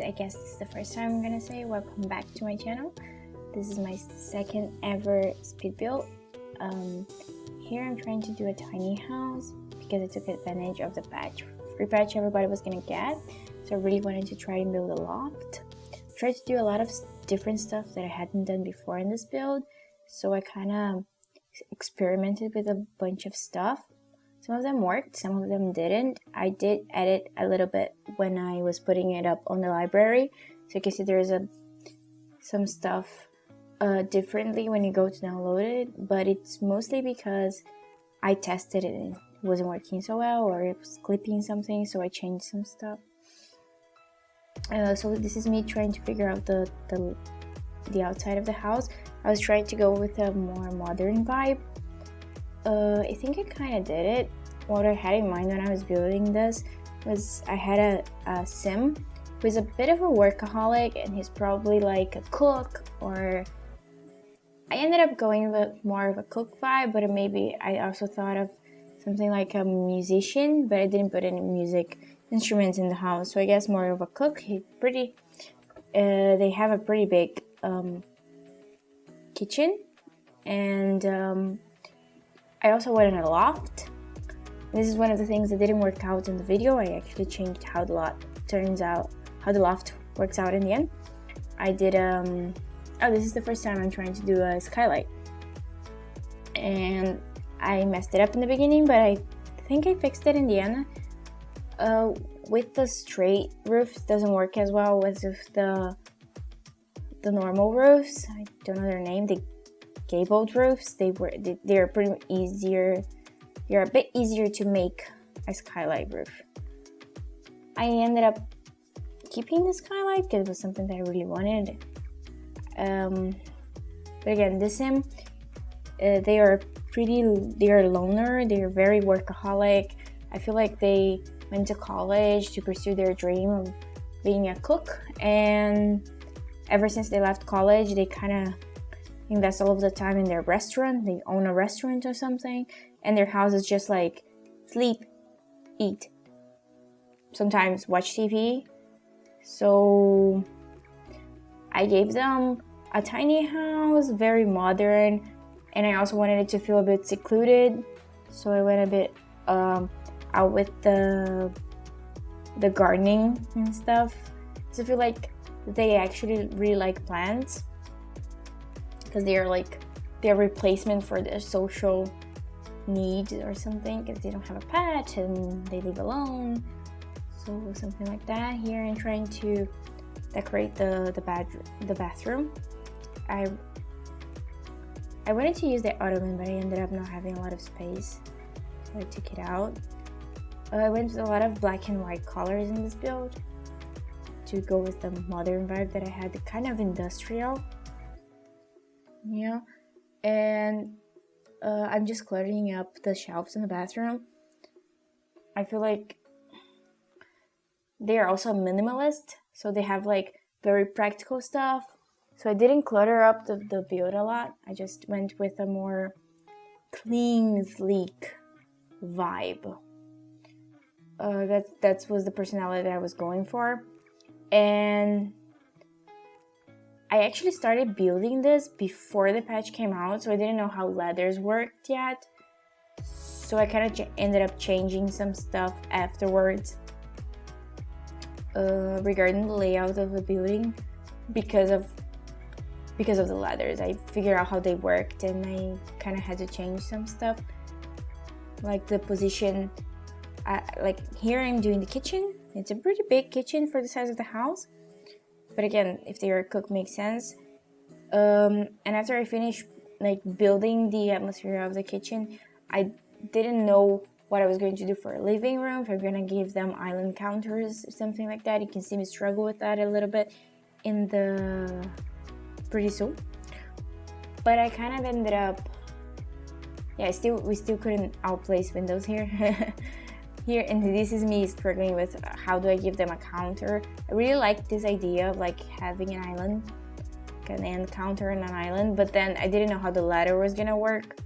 I guess this is the first time I'm gonna say welcome back to my channel. This is my second ever speed build. Here I'm trying to do a tiny house because I took advantage of the free patch everybody was gonna get. So I really wanted to try and build a loft. Tried to do a lot of different stuff that I hadn't done before in this build. So I kind of experimented with a bunch of stuff. Some of them worked, some of them didn't. I did edit a little bit when I was putting it up on the library. So you can see there's some stuff differently when you go to download it. But it's mostly because I tested it and it wasn't working so well, or it was clipping something, so I changed some stuff. So this is me trying to figure out the outside of the house. I was trying to go with a more modern vibe. I think I kind of did it. What I had in mind when I was building this was I had a sim who's a bit of a workaholic, and he's probably like a cook, or I ended up going with more of a cook vibe, but maybe I also thought of something like a musician, but I didn't put any music instruments in the house, so I guess more of a cook. They have a pretty big kitchen, and I also wanted a loft. This is one of the things that didn't work out in the video. I actually changed how the loft works out in the end. I did this is the first time I'm trying to do a skylight, and I messed it up in the beginning, but I think I fixed it in the end. With the straight roof, it doesn't work as well as with the normal roofs. I don't know their name. The gabled roofs. They're pretty easier. They're a bit easier to make a skylight roof. I ended up keeping the skylight because it was something that I really wanted. But again, this sim, they are loner. They are very workaholic. I feel like they went to college to pursue their dream of being a cook, and ever since they left college, they kind of invest all of the time in their restaurant. They own a restaurant or something, and their house is just like sleep, eat, sometimes watch TV. So I gave them a tiny house, very modern, and I also wanted it to feel a bit secluded, so I went a bit out with the gardening and stuff. So I feel like they actually really like plants, because they're replacement for their social need or something, because they don't have a pet and they live alone. So something like that. Here I'm trying to decorate the bathroom. I wanted to use the ottoman, but I ended up not having a lot of space, so I took it out. I went with a lot of black and white colors in this build to go with the modern vibe that I had, kind of industrial. Yeah, and I'm just cluttering up the shelves in the bathroom. I feel like they are also minimalist, so they have like very practical stuff. So I didn't clutter up the build a lot. I just went with a more clean, sleek vibe. That was the personality that I was going for, and I actually started building this before the patch came out, so I didn't know how ladders worked yet. So I kind of ended up changing some stuff afterwards regarding the layout of the building because of the ladders. I figured out how they worked, and I kind of had to change some stuff, like the position. Like here I'm doing the kitchen. It's a pretty big kitchen for the size of the house, but again, if they are a cook, makes sense. And after I finished like building the atmosphere of the kitchen, I didn't know what I was going to do for a living room. If I'm gonna give them island counters or something like that. You can see me struggle with that a little bit in the pretty soon, but I kind of ended up, we still couldn't outplace windows here. Here, and this is me struggling with how do I give them a counter. I really like this idea of like having an island, like an end counter and an island, but then I didn't know how the ladder was gonna work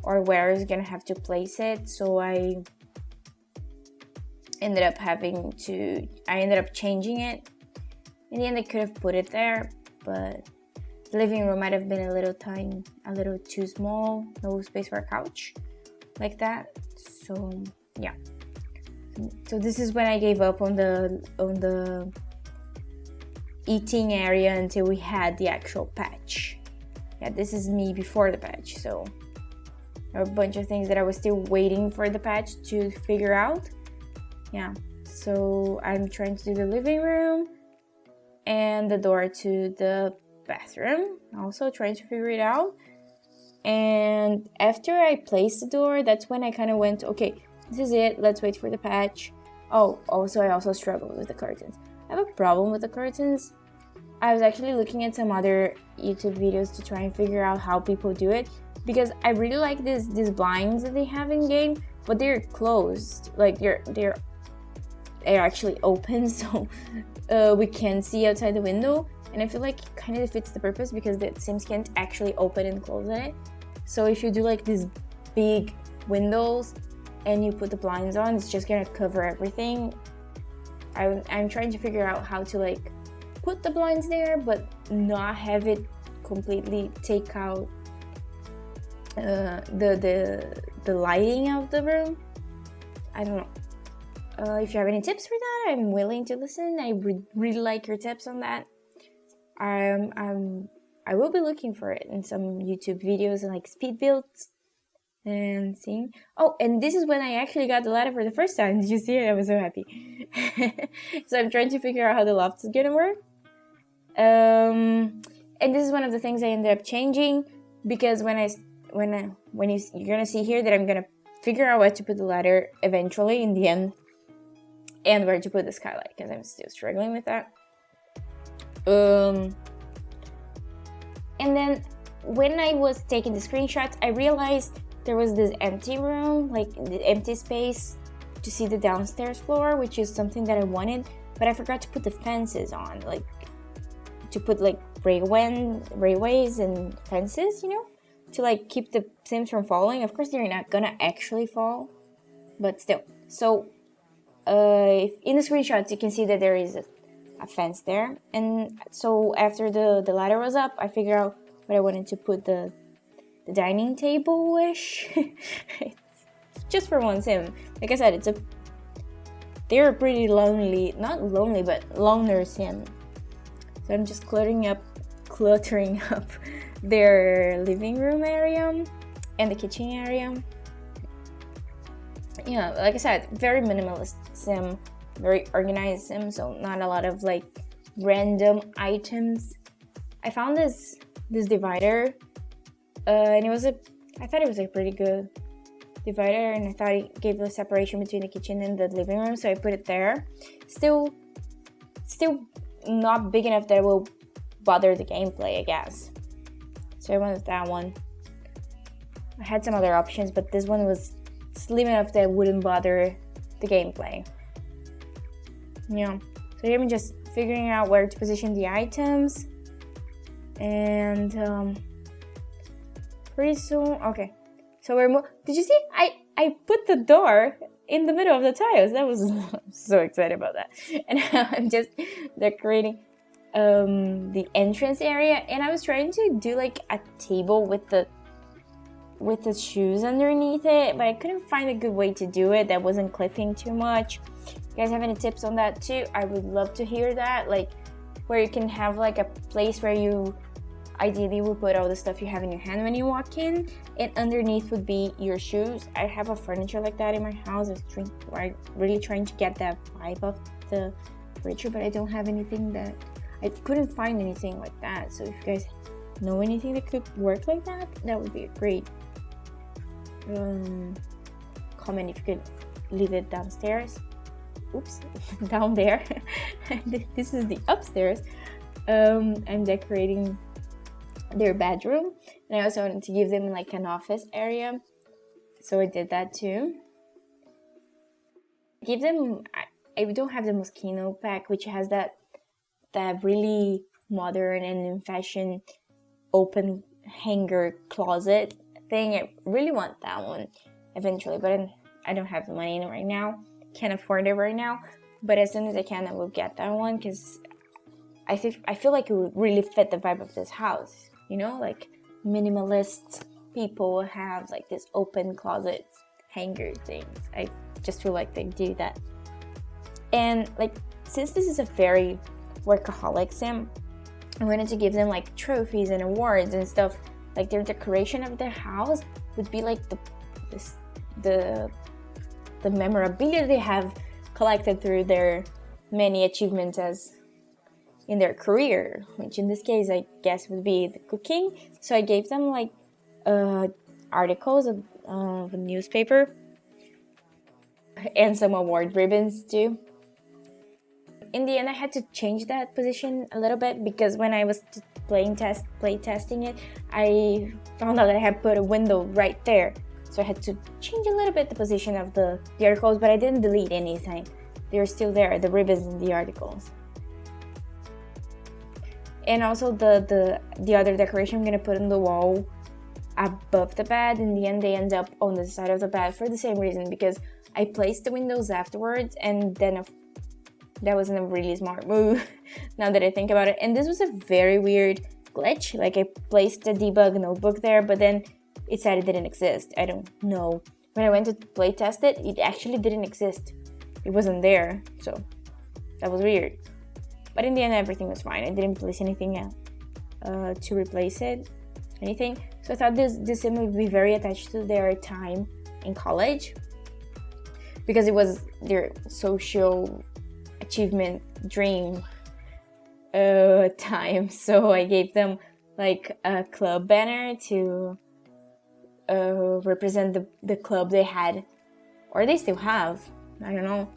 or where I was gonna have to place it, so I ended up changing it In the end, I could have put it there, but the living room might have been a little too small, no space for a couch like that. So yeah. So this is when I gave up on the eating area until we had the actual patch. Yeah, this is me before the patch. So there are a bunch of things that I was still waiting for the patch to figure out. Yeah, so I'm trying to do the living room and the door to the bathroom, also trying to figure it out. And after I placed the door, that's when I kind of went, okay, this is it, let's wait for the patch. Oh, also I also struggled with the curtains. I have a problem with the curtains. I was actually looking at some other YouTube videos to try and figure out how people do it, because I really like these blinds that they have in game, but they're closed, like they're actually open, so we can see outside the window, and I feel like it kind of defeats the purpose because the Sims can't actually open and close it. So if you do like these big windows and you put the blinds on, it's just gonna cover everything. I'm trying to figure out how to like put the blinds there but not have it completely take out the lighting of the room. I don't know. If you have any tips for that, I'm willing to listen. I really like your tips on that. I will be looking for it in some YouTube videos and like speed builds and seeing. Oh, and this is when I actually got the ladder for the first time. Did you see it? I was so happy. So I'm trying to figure out how the loft is gonna work. And this is one of the things I ended up changing, because you're gonna see here that I'm gonna figure out where to put the ladder eventually in the end, and where to put the skylight, because I'm still struggling with that. And then when I was taking the screenshots, I realized there was this empty room, like the empty space to see the downstairs floor, which is something that I wanted, but I forgot to put the fences on, like to put like railways and fences, you know, to like keep the Sims from falling. Of course, they're not gonna actually fall, but still. So in the screenshots, you can see that there is a fence there, and so after the ladder was up, I figured out what I wanted to put the dining table-ish. It's just for one Sim. Like I said, they're a pretty lonely, not lonely, but loner Sim. So I'm just cluttering up their living room area and the kitchen area. Yeah, like I said, very minimalist Sim, very organized Sim, so not a lot of like random items. I found this divider, and I thought it was a pretty good divider, and I thought it gave a separation between the kitchen and the living room, so I put it there. Still not big enough that it will bother the gameplay, I guess. So I went with that one. I had some other options, but this one was slim enough that it wouldn't bother the gameplay. Yeah, so here I'm just figuring out where to position the items, and pretty soon, okay. So did you see? I put the door in the middle of the tiles. That was I'm so excited about that. And I'm just decorating the entrance area, and I was trying to do like a table with the shoes underneath it, but I couldn't find a good way to do it that wasn't clipping too much. You guys have any tips on that too? I would love to hear that, like where you can have like a place where you ideally would put all the stuff you have in your hand when you walk in, and underneath would be your shoes. I have a furniture like that in my house. I'm really trying to get that vibe of the furniture, but I don't have anything that I couldn't find anything like that. So if you guys know anything that could work like that, that would be great. Comment if you could leave it downstairs. Oops, down there. This is the upstairs. I'm decorating their bedroom, and I also wanted to give them like an office area, so I did that too. Give them, I don't have the Moschino pack, which has that really modern and in fashion open hanger closet thing. I really want that one eventually, but I don't have the money in it right now. Can't afford it right now, but as soon as I can, I will get that one, because I feel like it would really fit the vibe of this house, you know, like minimalist people have like this open closet hanger things. I just feel like they do that. And like, since this is a very workaholic sim, I wanted to give them like trophies and awards and stuff. Like their decoration of their house would be like the memorabilia they have collected through their many achievements as in their career, which in this case I guess would be the cooking. So I gave them like articles of a newspaper and some award ribbons too. In the end, I had to change that position a little bit because when I was play testing it, I found out that I had put a window right there. So I had to change a little bit the position of the articles, but I didn't delete anything. They're still there, the ribbons and the articles. And also the other decoration I'm gonna put on the wall above the bed. In the end, they end up on the side of the bed for the same reason, because I placed the windows afterwards, and then that wasn't a really smart move now that I think about it. And this was a very weird glitch. Like I placed the debug notebook there, but then it said it didn't exist. I don't know. When I went to play test it, it actually didn't exist. It wasn't there, so that was weird. But in the end, everything was fine. I didn't place anything to replace it, anything. So I thought this sim would be very attached to their time in college, because it was their social achievement dream time. So I gave them like a club banner to represent the club they had, or they still have, I don't know,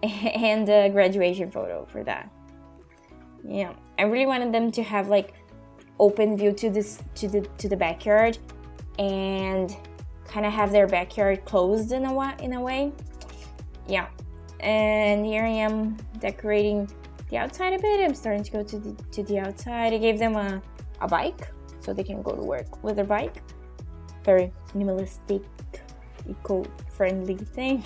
and a graduation photo for that. Yeah, I really wanted them to have like open view to the backyard, and kind of have their backyard closed in a way. Yeah. And here I am decorating the outside a bit. I'm starting to go to the outside. I gave them a bike so they can go to work with their bike. Very minimalistic, eco-friendly thing.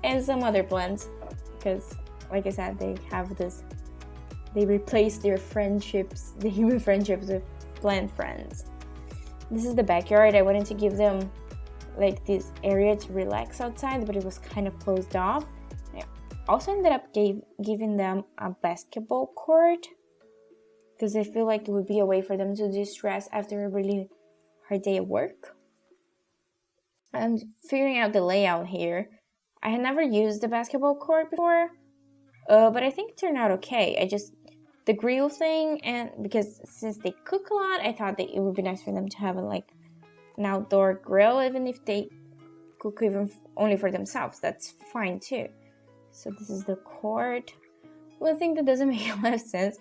And some other plants, because like I said, they have this, they replace their friendships, the human friendships, with plant friends. This is the backyard. I wanted to give them like this area to relax outside, but it was kind of closed off. Also ended up giving them a basketball court, because I feel like it would be a way for them to de-stress after a really hard day at work. I'm figuring out the layout here. I had never used the basketball court before, but I think it turned out okay. The grill thing, and because since they cook a lot, I thought that it would be nice for them to have like an outdoor grill, even if they cook even only for themselves. That's fine too. So this is the court. One thing that doesn't make a lot of sense.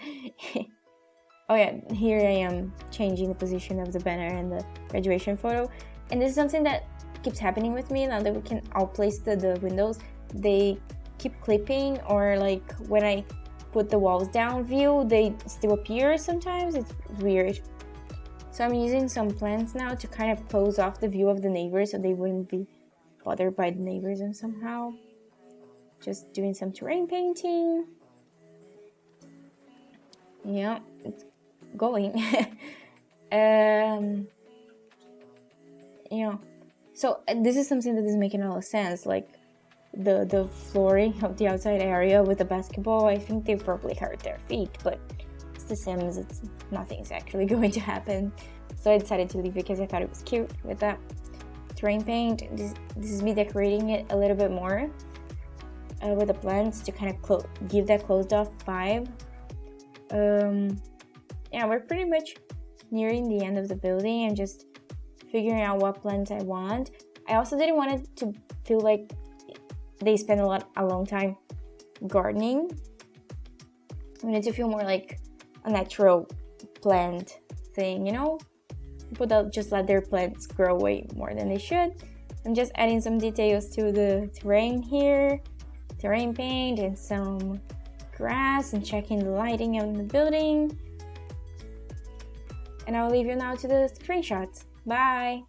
Oh yeah, here I am changing the position of the banner and the graduation photo. And this is something that keeps happening with me now that we can all place the windows. They keep clipping, or like when I put the walls down view, they still appear sometimes. It's weird. So I'm using some plants now to kind of close off the view of the neighbors so they wouldn't be bothered by the neighbors and somehow. Just doing some terrain painting. Yeah, it's going. Yeah. So this is something that doesn't make a lot of sense. Like the flooring of the outside area with the basketball. I think they probably hurt their feet, but it's the Sims. Nothing's actually going to happen. So I decided to leave it because I thought it was cute with that terrain paint. This is me decorating it a little bit more. With the plants to kind of give that closed off vibe. Yeah, we're pretty much nearing the end of the building. I'm just figuring out what plants I want. I also didn't want it to feel like they spend a long time gardening. I wanted to feel more like a natural plant thing, you know? People that just let their plants grow way more than they should. I'm just adding some details to the terrain here. Terrain paint and some grass, and checking the lighting of the building. And I'll leave you now to the screenshots. Bye!